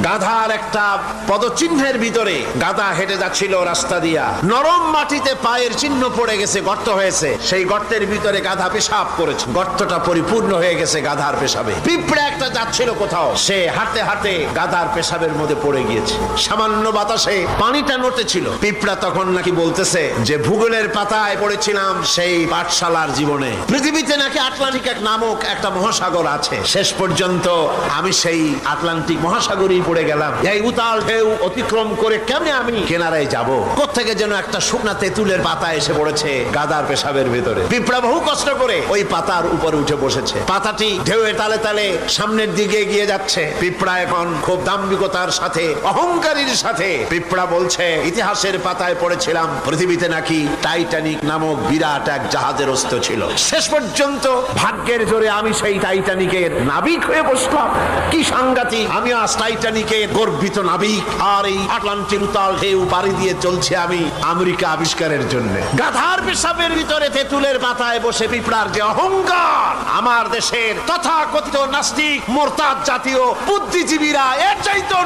গাধার একটা পদচিহ্নের ভিতরে গাধা হেঁটে যাচ্ছিল রাস্তা দিয়া, নরম মাটিতে পায়ের চিহ্ন পড়ে গেছে, গর্ত হয়েছে, সেই গর্তের ভিতরে গাধা পেশাব করেছে, গর্তটা পরিপূর্ণ হয়ে গেছে গাধার পেশাবে। পিঁপড়া একটা যাচ্ছিল কোথাও, সে হাঁটতে হাঁটতে গাধার পেশাবের মধ্যে পড়ে গিয়েছে, সামান্য বাতাসে পানিটা নড়তেছিল। পিঁপড়া তখন নাকি বলতেছে যে ভূগোলের পাতায় পড়েছিলাম সেই পাঠশালার জীবনে পৃথিবীতে নাকি আটলান্টিক নামক একটা মহাসাগর আছে, শেষ পর্যন্ত আমি সেই আটলান্টিক মহাসাগরেই পড়ে গেলাম। এই উতাল ঢেউ অতিক্রম করে কেমনে আমি কিনারায় যাব? কোত্থেকে যেন একটা শুকনা তেঁতুলের পাতা এসে পড়েছে গাধার পেশাবের ভিতরে। পিঁপড়া বহু কষ্ট করে ওই পাতার উপরে উঠে বসেছে, পাতাটি ঢেউয়ের তালে তালে সামনের দিকে এগিয়ে যাচ্ছে। পিঁপড়া এখন খুব দাম্ভিকতার সাথে, অহংকারীর সাথে পিঁপড়া বলছে, ইতিহাসের পাতায় পড়েছিলাম পৃথিবীতে নাকি টাইটানিক নামক বিরাট এক জাহাজের অস্ত্র ছিল, শেষ পর্যন্ত ভাগ্যের জোরে আমি সেই টাইটানিকের নাবিক হয়ে বসলাম। কি সাংঘাতিক! আমি আজ টাইটানিকের গর্বিত নাবিক, আর এই আটলান্টিক উতাল ঢেউ পাড়ি দিয়ে চলছে আমি আমেরিকা আবিষ্কারের জন্য। গাধার পেশাবের ভিতরে তেঁতুলের পাতায় বসে পিঁপড়ার যে অহংকার! আমার দেশের তথাকথিত নাস্তিক মোরতাদ জাতীয় বুদ্ধিজীবীরা এর চাইতেও